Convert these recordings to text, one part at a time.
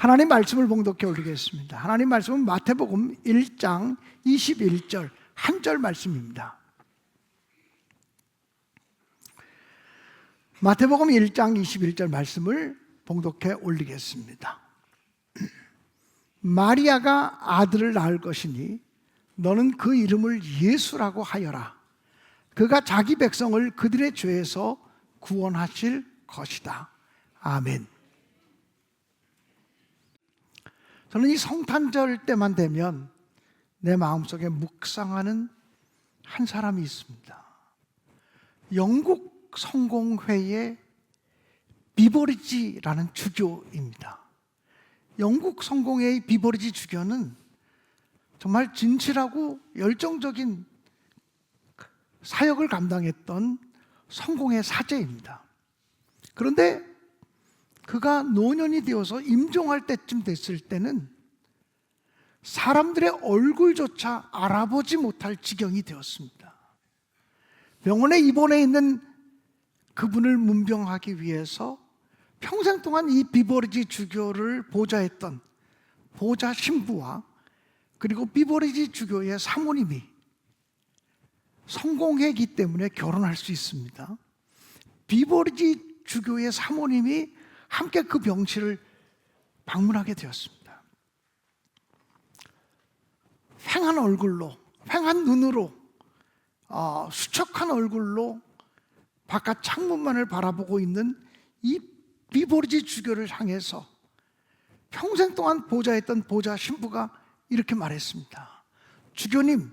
하나님 말씀을 봉독해 올리겠습니다. 하나님 말씀은 마태복음 1장 21절 한 절 말씀입니다. 마태복음 1장 21절 말씀을 봉독해 올리겠습니다. 마리아가 아들을 낳을 것이니 너는 그 이름을 예수라고 하여라. 그가 자기 백성을 그들의 죄에서 구원하실 것이다. 아멘. 저는 이 성탄절 때만 되면 내 마음속에 묵상하는 한 사람이 있습니다. 영국 성공회의 비버리지라는 주교입니다. 영국 성공회의 비버리지 주교는 정말 진실하고 열정적인 사역을 감당했던 성공회 사제입니다. 그런데 그가 노년이 되어서 임종할 때쯤 됐을 때는 사람들의 얼굴조차 알아보지 못할 지경이 되었습니다. 병원에 입원해 있는 그분을 문병하기 위해서 평생 동안 이 비버리지 주교를 보좌했던 보좌 신부와 그리고 비버리지 주교의 사모님이 성공회이기 때문에 결혼할 수 있습니다. 비버리지 주교의 사모님이 함께 그 병실을 방문하게 되었습니다. 휑한 얼굴로, 휑한 눈으로, 수척한 얼굴로 바깥 창문만을 바라보고 있는 이 비버리지 주교를 향해서 평생 동안 보좌했던 보좌 신부가 이렇게 말했습니다. 주교님,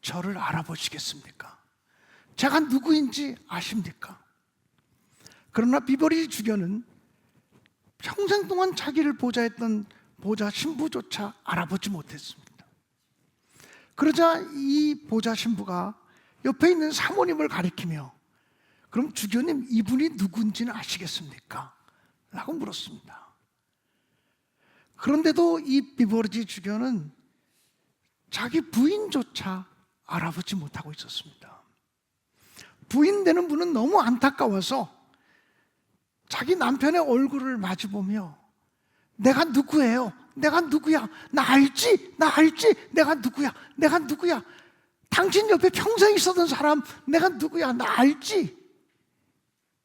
저를 알아보시겠습니까? 제가 누구인지 아십니까? 그러나 비버리지 주교는 평생 동안 자기를 보좌했던 보좌 신부조차 알아보지 못했습니다. 그러자 이 보좌 신부가 옆에 있는 사모님을 가리키며 그럼 주교님, 이분이 누군지는 아시겠습니까? 라고 물었습니다. 그런데도 이 비버리지 주교는 자기 부인조차 알아보지 못하고 있었습니다. 부인 되는 분은 너무 안타까워서 자기 남편의 얼굴을 마주보며 내가 누구예요? 내가 누구야? 나 알지? 나 알지? 내가 누구야? 내가 누구야? 당신 옆에 평생 있었던 사람 내가 누구야? 나 알지?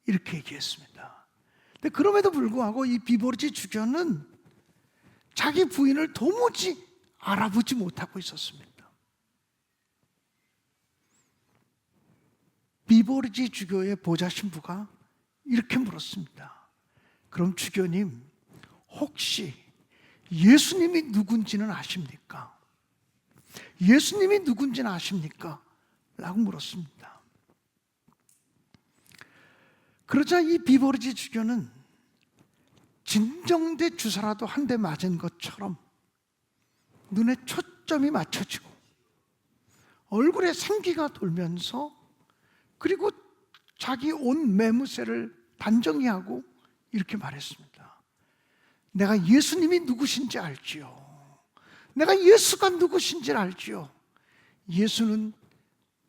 이렇게 얘기했습니다. 근데 그럼에도 불구하고 이 비버리지 주교는 자기 부인을 도무지 알아보지 못하고 있었습니다. 비버리지 주교의 보좌 신부가 이렇게 물었습니다. 그럼 주교님, 혹시 예수님이 누군지는 아십니까? 예수님이 누군지는 아십니까? 라고 물었습니다. 그러자 이 비버리지 주교는 진정대 주사라도 한 대 맞은 것처럼 눈에 초점이 맞춰지고 얼굴에 생기가 돌면서 그리고 자기 옷 매무새를 단정히 하고 이렇게 말했습니다. 내가 예수님이 누구신지 알지요. 내가 예수가 누구신지 알지요. 예수는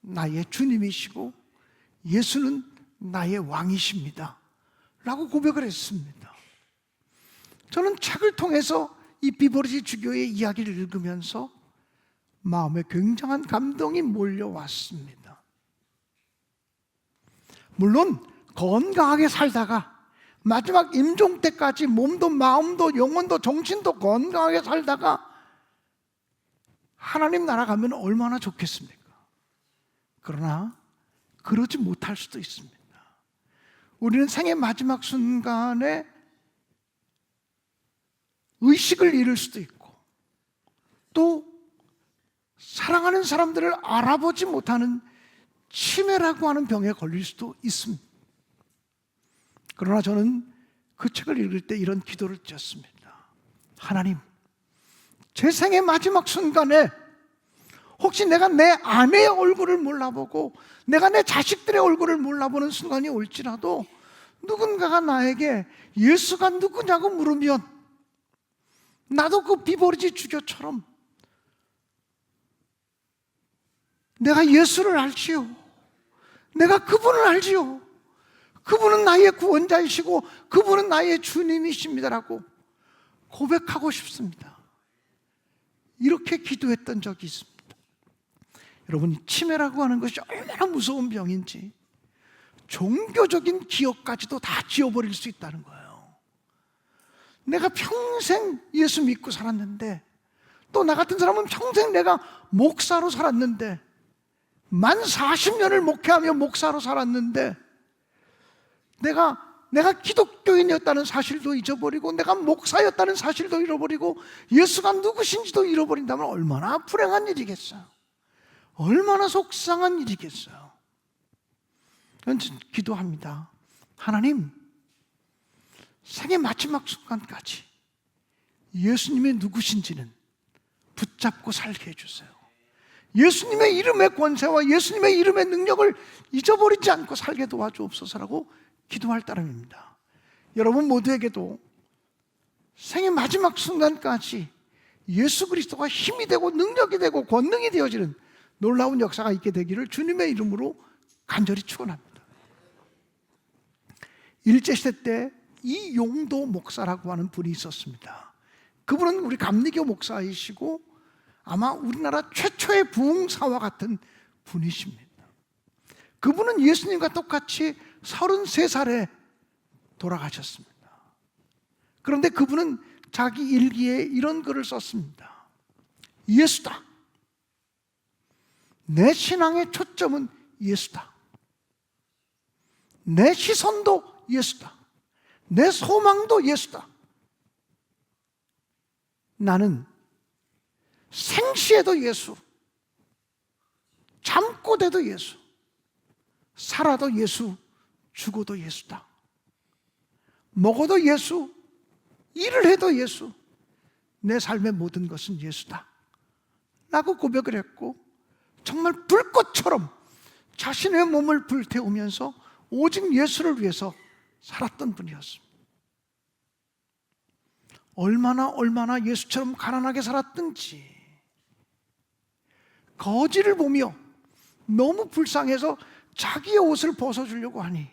나의 주님이시고 예수는 나의 왕이십니다. 라고 고백을 했습니다. 저는 책을 통해서 이 비버리지 주교의 이야기를 읽으면서 마음에 굉장한 감동이 몰려왔습니다. 물론 건강하게 살다가 마지막 임종 때까지 몸도 마음도 영혼도 정신도 건강하게 살다가 하나님 나라 가면 얼마나 좋겠습니까? 그러나 그러지 못할 수도 있습니다. 우리는 생의 마지막 순간에 의식을 잃을 수도 있고 또 사랑하는 사람들을 알아보지 못하는 치매라고 하는 병에 걸릴 수도 있습니다. 그러나 저는 그 책을 읽을 때 이런 기도를 드렸습니다. 하나님, 제 생의 마지막 순간에 혹시 내가 내 아내의 얼굴을 몰라보고 내가 내 자식들의 얼굴을 몰라보는 순간이 올지라도 누군가가 나에게 예수가 누구냐고 물으면 나도 그 비버리지 주교처럼 내가 예수를 알지요. 내가 그분을 알지요. 그분은 나의 구원자이시고 그분은 나의 주님이십니다라고 고백하고 싶습니다. 이렇게 기도했던 적이 있습니다. 여러분, 치매라고 하는 것이 얼마나 무서운 병인지 종교적인 기억까지도 다 지워버릴 수 있다는 거예요. 내가 평생 예수 믿고 살았는데, 또 나 같은 사람은 평생 내가 목사로 살았는데, 만 40년을 목회하며 목사로 살았는데, 내가 기독교인이었다는 사실도 잊어버리고, 내가 목사였다는 사실도 잃어버리고, 예수가 누구신지도 잃어버린다면 얼마나 불행한 일이겠어요. 얼마나 속상한 일이겠어요. 저는 기도합니다. 하나님, 생의 마지막 순간까지 예수님의 누구신지는 붙잡고 살게 해주세요. 예수님의 이름의 권세와 예수님의 이름의 능력을 잊어버리지 않고 살게 도와주옵소서라고 기도할 따름입니다. 여러분 모두에게도 생의 마지막 순간까지 예수 그리스도가 힘이 되고 능력이 되고 권능이 되어지는 놀라운 역사가 있게 되기를 주님의 이름으로 간절히 축원합니다. 일제시대 때 이용도 목사라고 하는 분이 있었습니다. 그분은 우리 감리교 목사이시고 아마 우리나라 최초의 부흥사와 같은 분이십니다. 그분은 예수님과 똑같이 33살에 돌아가셨습니다. 그런데 그분은 자기 일기에 이런 글을 썼습니다. 예수다. 내 신앙의 초점은 예수다. 내 시선도 예수다. 내 소망도 예수다. 나는 생시에도 예수, 잠꼬 대도 예수, 살아도 예수, 죽어도 예수다. 먹어도 예수, 일을 해도 예수, 내 삶의 모든 것은 예수다 라고 고백을 했고, 정말 불꽃처럼 자신의 몸을 불태우면서 오직 예수를 위해서 살았던 분이었습니다. 얼마나 예수처럼 가난하게 살았든지, 거지를 보며 너무 불쌍해서 자기의 옷을 벗어주려고 하니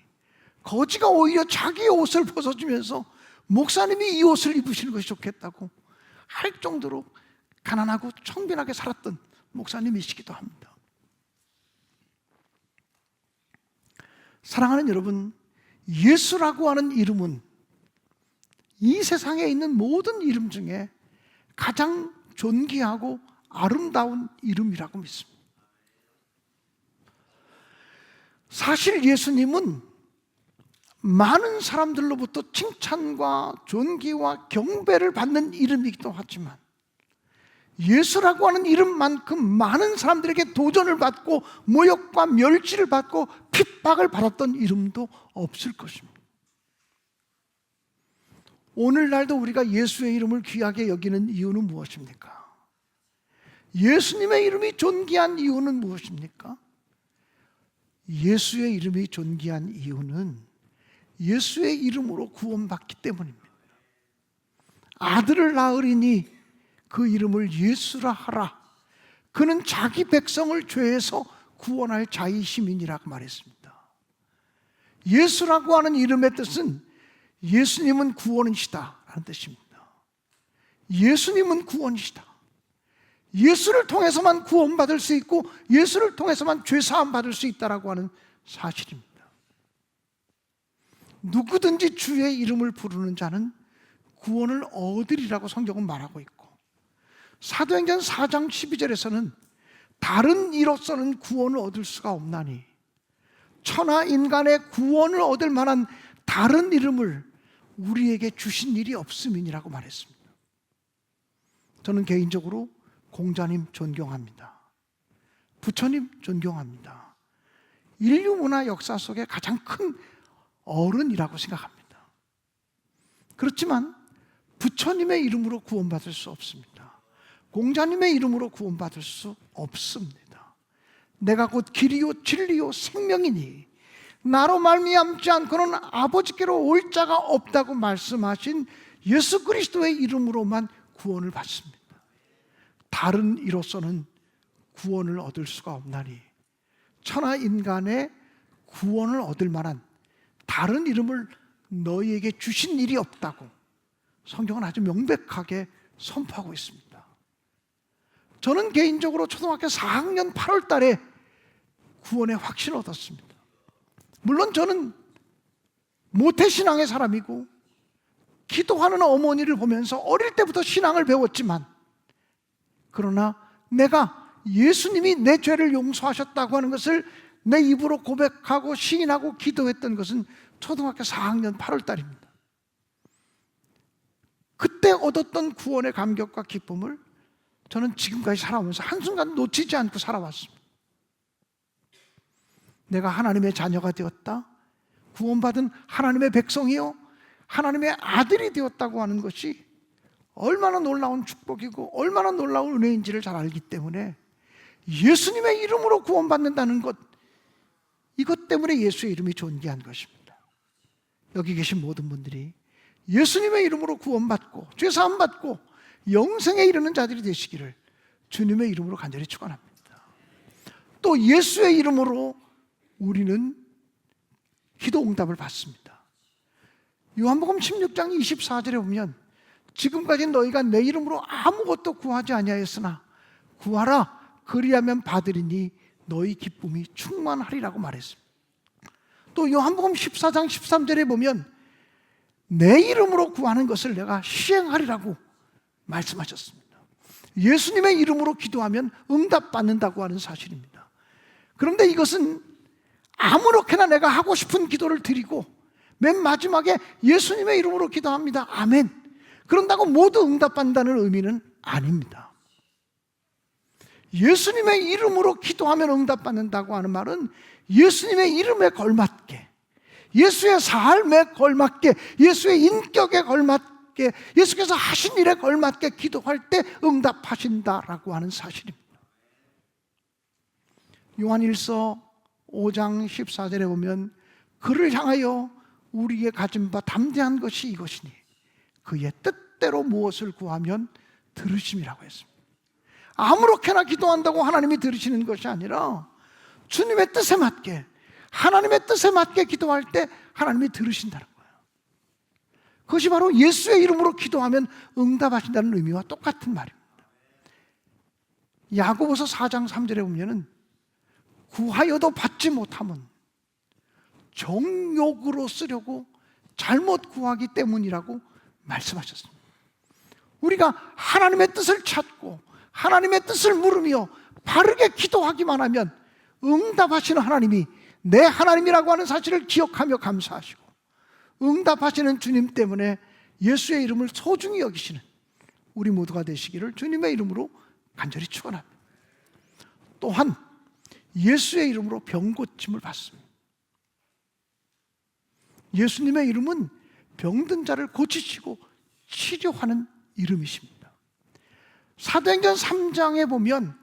거지가 오히려 자기의 옷을 벗어주면서 목사님이 이 옷을 입으시는 것이 좋겠다고 할 정도로 가난하고 청빈하게 살았던 목사님이시기도 합니다. 사랑하는 여러분, 예수라고 하는 이름은 이 세상에 있는 모든 이름 중에 가장 존귀하고 아름다운 이름이라고 믿습니다. 사실 예수님은 많은 사람들로부터 칭찬과 존귀와 경배를 받는 이름이기도 하지만, 예수라고 하는 이름만큼 많은 사람들에게 도전을 받고 모욕과 멸시를 받고 핍박을 받았던 이름도 없을 것입니다. 오늘날도 우리가 예수의 이름을 귀하게 여기는 이유는 무엇입니까? 예수님의 이름이 존귀한 이유는 무엇입니까? 예수의 이름이 존귀한 이유는 예수의 이름으로 구원받기 때문입니다. 아들을 낳으리니 그 이름을 예수라 하라. 그는 자기 백성을 죄에서 구원할 자이심이니라고 말했습니다. 예수라고 하는 이름의 뜻은 예수님은 구원이시다 라는 뜻입니다. 예수님은 구원이시다. 예수를 통해서만 구원받을 수 있고 예수를 통해서만 죄사함 받을 수 있다라고 하는 사실입니다. 누구든지 주의 이름을 부르는 자는 구원을 얻으리라고 성경은 말하고 있고, 사도행전 4장 12절에서는 다른 이로서는 구원을 얻을 수가 없나니 천하 인간의 구원을 얻을 만한 다른 이름을 우리에게 주신 일이 없음이니라고 말했습니다. 저는 개인적으로 공자님 존경합니다. 부처님 존경합니다. 인류 문화 역사 속에 가장 큰 어른이라고 생각합니다. 그렇지만 부처님의 이름으로 구원받을 수 없습니다. 공자님의 이름으로 구원받을 수 없습니다. 내가 곧 길이요 진리요 생명이니 나로 말미암지 않고는 아버지께로 올 자가 없다고 말씀하신 예수 그리스도의 이름으로만 구원을 받습니다. 다른 이로서는 구원을 얻을 수가 없나니 천하 인간의 구원을 얻을 만한 다른 이름을 너희에게 주신 일이 없다고 성경은 아주 명백하게 선포하고 있습니다. 저는 개인적으로 초등학교 4학년 8월 달에 구원의 확신을 얻었습니다. 물론 저는 모태신앙의 사람이고 기도하는 어머니를 보면서 어릴 때부터 신앙을 배웠지만, 그러나 내가 예수님이 내 죄를 용서하셨다고 하는 것을 내 입으로 고백하고 시인하고 기도했던 것은 초등학교 4학년 8월 달입니다. 그때 얻었던 구원의 감격과 기쁨을 저는 지금까지 살아오면서 한순간 놓치지 않고 살아왔습니다. 내가 하나님의 자녀가 되었다, 구원받은 하나님의 백성이요 하나님의 아들이 되었다고 하는 것이 얼마나 놀라운 축복이고 얼마나 놀라운 은혜인지를 잘 알기 때문에 예수님의 이름으로 구원받는다는 것, 이것 때문에 예수의 이름이 존귀한 것입니다. 여기 계신 모든 분들이 예수님의 이름으로 구원받고 죄사함 받고 영생에 이르는 자들이 되시기를 주님의 이름으로 간절히 축원합니다. 또 예수의 이름으로 우리는 기도 응답을 받습니다. 요한복음 16장 24절에 보면 지금까지 너희가 내 이름으로 아무것도 구하지 아니하였으나 구하라 그리하면 받으리니 너희 기쁨이 충만하리라고 말했습니다. 또 요한복음 14장 13절에 보면 내 이름으로 구하는 것을 내가 시행하리라고 말씀하셨습니다. 예수님의 이름으로 기도하면 응답받는다고 하는 사실입니다. 그런데 이것은 아무렇게나 내가 하고 싶은 기도를 드리고 맨 마지막에 예수님의 이름으로 기도합니다, 아멘, 그런다고 모두 응답받는다는 의미는 아닙니다. 예수님의 이름으로 기도하면 응답받는다고 하는 말은 예수님의 이름에 걸맞게, 예수의 삶에 걸맞게, 예수의 인격에 걸맞게, 예수께서 하신 일에 걸맞게 기도할 때 응답하신다라고 하는 사실입니다. 요한일서 5장 14절에 보면 그를 향하여 우리의 가진 바 담대한 것이 이것이니 그의 뜻대로 무엇을 구하면 들으심이라고 했습니다. 아무렇게나 기도한다고 하나님이 들으시는 것이 아니라 주님의 뜻에 맞게, 하나님의 뜻에 맞게 기도할 때 하나님이 들으신다는 거예요. 그것이 바로 예수의 이름으로 기도하면 응답하신다는 의미와 똑같은 말입니다. 야고보서 4장 3절에 보면은 구하여도 받지 못함은 정욕으로 쓰려고 잘못 구하기 때문이라고 말씀하셨습니다. 우리가 하나님의 뜻을 찾고 하나님의 뜻을 물으며 바르게 기도하기만 하면 응답하시는 하나님이 내 하나님이라고 하는 사실을 기억하며 감사하시고, 응답하시는 주님 때문에 예수의 이름을 소중히 여기시는 우리 모두가 되시기를 주님의 이름으로 간절히 축원합니다. 또한 예수의 이름으로 병 고침을 받습니다. 예수님의 이름은 병든 자를 고치시고 치료하는 이름이십니다. 사도행전 3장에 보면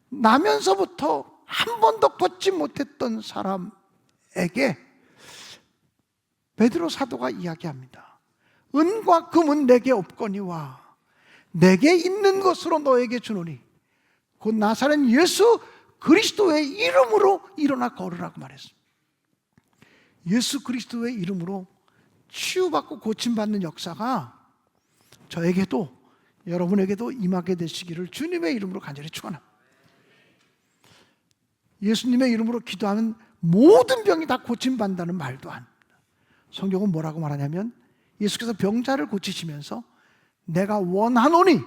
나면서부터 한 번도 걷지 못했던 사람에게 베드로 사도가 이야기합니다. 은과 금은 내게 없거니와 내게 있는 것으로 너에게 주노니 곧 나사렛 예수 그리스도의 이름으로 일어나 걸으라고 말했습니다. 예수 그리스도의 이름으로 치유받고 고침받는 역사가 저에게도 여러분에게도 임하게 되시기를 주님의 이름으로 간절히 축원합니다. 예수님의 이름으로 기도하면 모든 병이 다 고침받는다는 말도 안 합니다. 성경은 뭐라고 말하냐면 예수께서 병자를 고치시면서 내가 원하노니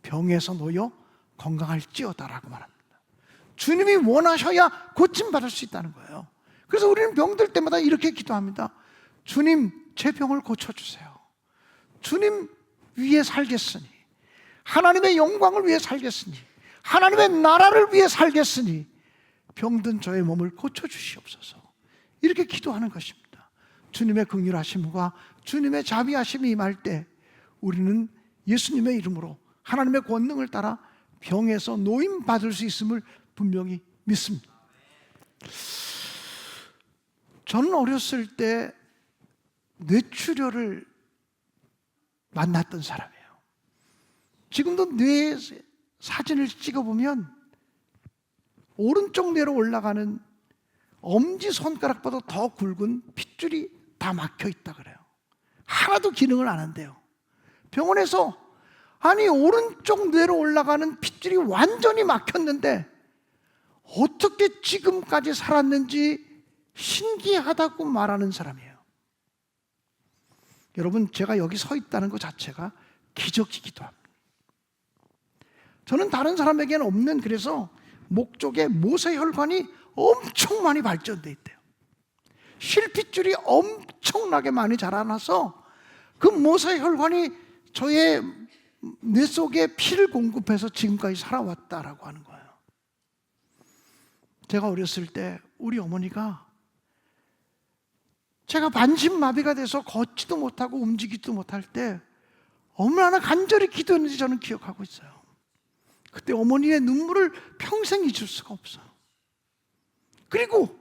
병에서 놓여 건강할지어다라고 말합니다. 주님이 원하셔야 고침받을 수 있다는 거예요. 그래서 우리는 병들 때마다 이렇게 기도합니다. 주님, 제 병을 고쳐주세요. 주님 위해 살겠으니, 하나님의 영광을 위해 살겠으니, 하나님의 나라를 위해 살겠으니 병든 저의 몸을 고쳐주시옵소서. 이렇게 기도하는 것입니다. 주님의 긍휼하심과 주님의 자비하심이 임할 때 우리는 예수님의 이름으로 하나님의 권능을 따라 병에서 노임받을 수 있음을 분명히 믿습니다. 저는 어렸을 때 뇌출혈을 만났던 사람이에요. 지금도 뇌 사진을 찍어보면 오른쪽 뇌로 올라가는 엄지손가락보다 더 굵은 핏줄이 다 막혀 있다 그래요. 하나도 기능을 안 한대요. 병원에서 아니 오른쪽 뇌로 올라가는 핏줄이 완전히 막혔는데 어떻게 지금까지 살았는지 신기하다고 말하는 사람이에요. 여러분, 제가 여기 서 있다는 것 자체가 기적이기도 합니다. 저는 다른 사람에게는 없는, 그래서 목 쪽에 모세혈관이 엄청 많이 발전되어 있대요. 실핏줄이 엄청나게 많이 자라나서 그 모세혈관이 저의 뇌 속에 피를 공급해서 지금까지 살아왔다라고 하는 거예요. 제가 어렸을 때 우리 어머니가 제가 반신마비가 돼서 걷지도 못하고 움직이지도 못할 때 얼마나 간절히 기도했는지 저는 기억하고 있어요. 그때 어머니의 눈물을 평생 잊을 수가 없어요. 그리고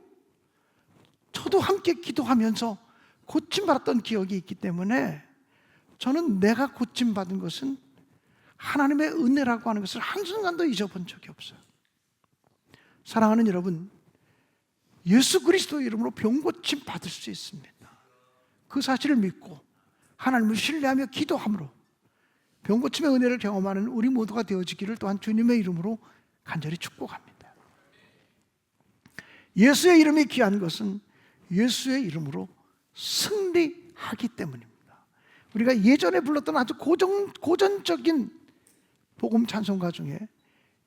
저도 함께 기도하면서 고침받았던 기억이 있기 때문에 저는 내가 고침받은 것은 하나님의 은혜라고 하는 것을 한순간도 잊어본 적이 없어요. 사랑하는 여러분, 예수 그리스도 이름으로 병고침 받을 수 있습니다. 그 사실을 믿고 하나님을 신뢰하며 기도함으로 병고침의 은혜를 경험하는 우리 모두가 되어지기를 또한 주님의 이름으로 간절히 축복합니다. 예수의 이름이 귀한 것은 예수의 이름으로 승리하기 때문입니다. 우리가 예전에 불렀던 아주 고전적인 복음 찬송가 중에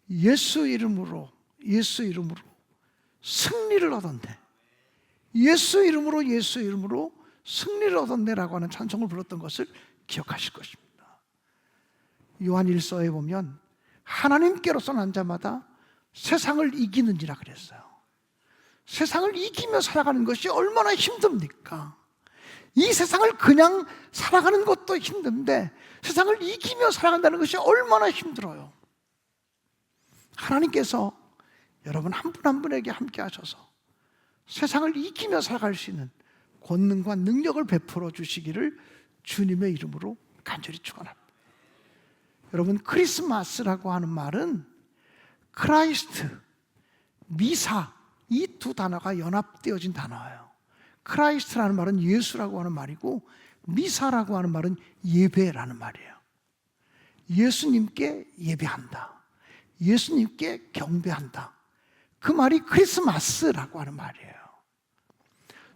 예수 이름으로 승리를 얻었네, 예수 이름으로 승리를 얻었네라고 하는 찬송을 불렀던 것을 기억하실 것입니다. 요한 1서에 보면 하나님께로서 난 자마다 세상을 이기는지라 그랬어요. 세상을 이기며 살아가는 것이 얼마나 힘듭니까? 이 세상을 그냥 살아가는 것도 힘든데 세상을 이기며 살아간다는 것이 얼마나 힘들어요. 하나님께서 여러분 한 분 한 분에게 함께 하셔서 세상을 이기며 살아갈 수 있는 권능과 능력을 베풀어 주시기를 주님의 이름으로 간절히 축원합니다. 여러분, 크리스마스라고 하는 말은 크라이스트, 미사, 이 두 단어가 연합되어진 단어예요. 크라이스트라는 말은 예수라고 하는 말이고 미사라고 하는 말은 예배라는 말이에요. 예수님께 예배한다, 예수님께 경배한다, 그 말이 크리스마스라고 하는 말이에요.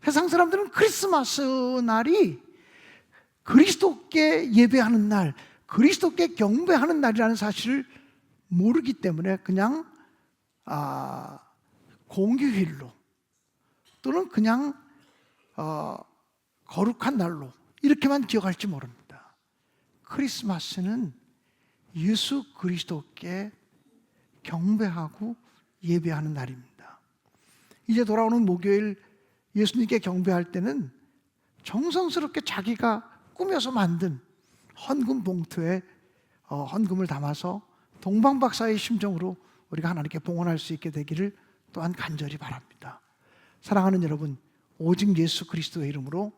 세상 사람들은 크리스마스 날이 그리스도께 예배하는 날, 그리스도께 경배하는 날이라는 사실을 모르기 때문에 그냥 공휴일로 또는 그냥 거룩한 날로 이렇게만 기억할지 모릅니다. 크리스마스는 예수 그리스도께 경배하고 예배하는 날입니다. 이제 돌아오는 목요일 예수님께 경배할 때는 정성스럽게 자기가 꾸며서 만든 헌금 봉투에 헌금을 담아서 동방박사의 심정으로 우리가 하나님께 봉헌할 수 있게 되기를 또한 간절히 바랍니다. 사랑하는 여러분, 오직 예수 그리스도의 이름으로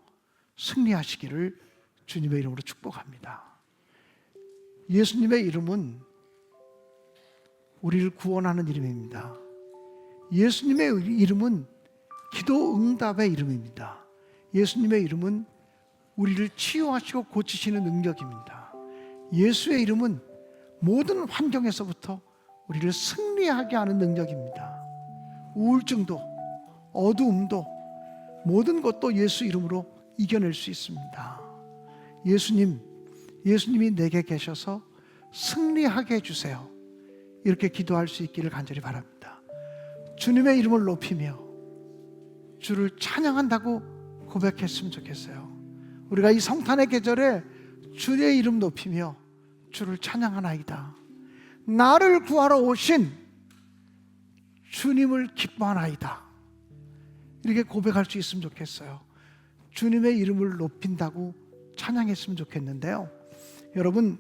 승리하시기를 주님의 이름으로 축복합니다. 예수님의 이름은 우리를 구원하는 이름입니다. 예수님의 이름은 기도 응답의 이름입니다. 예수님의 이름은 우리를 치유하시고 고치시는 능력입니다. 예수의 이름은 모든 환경에서부터 우리를 승리하게 하는 능력입니다. 우울증도 어두움도 모든 것도 예수 이름으로 이겨낼 수 있습니다. 예수님이 내게 계셔서 승리하게 해주세요. 이렇게 기도할 수 있기를 간절히 바랍니다. 주님의 이름을 높이며 주를 찬양한다고 고백했으면 좋겠어요. 우리가 이 성탄의 계절에 주의 이름 높이며 주를 찬양하나이다. 나를 구하러 오신 주님을 기뻐하나이다. 이렇게 고백할 수 있으면 좋겠어요. 주님의 이름을 높인다고 찬양했으면 좋겠는데요. 여러분,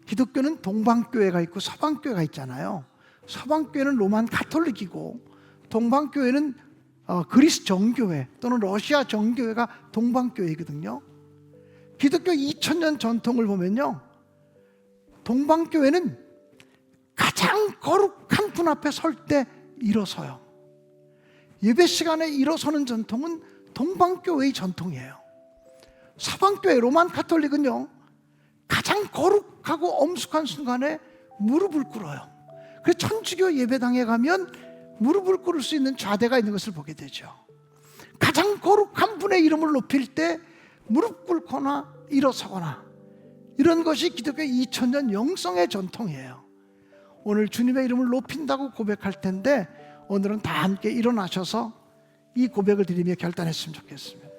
기독교는 동방교회가 있고 서방교회가 있잖아요. 서방교회는 로만 가톨릭이고 동방교회는 그리스 정교회 또는 러시아 정교회가 동방교회거든요. 기독교 2000년 전통을 보면요, 동방교회는 가장 거룩한 분 앞에 설 때 일어서요. 예배 시간에 일어서는 전통은 동방교회의 전통이에요. 서방교회 로만 가톨릭은요, 가장 거룩하고 엄숙한 순간에 무릎을 꿇어요. 그래서 천주교 예배당에 가면 무릎을 꿇을 수 있는 좌대가 있는 것을 보게 되죠. 가장 거룩한 분의 이름을 높일 때 무릎 꿇거나 일어서거나, 이런 것이 기독교 2000년 영성의 전통이에요. 오늘 주님의 이름을 높인다고 고백할 텐데, 오늘은 다 함께 일어나셔서 이 고백을 드리며 결단했으면 좋겠습니다.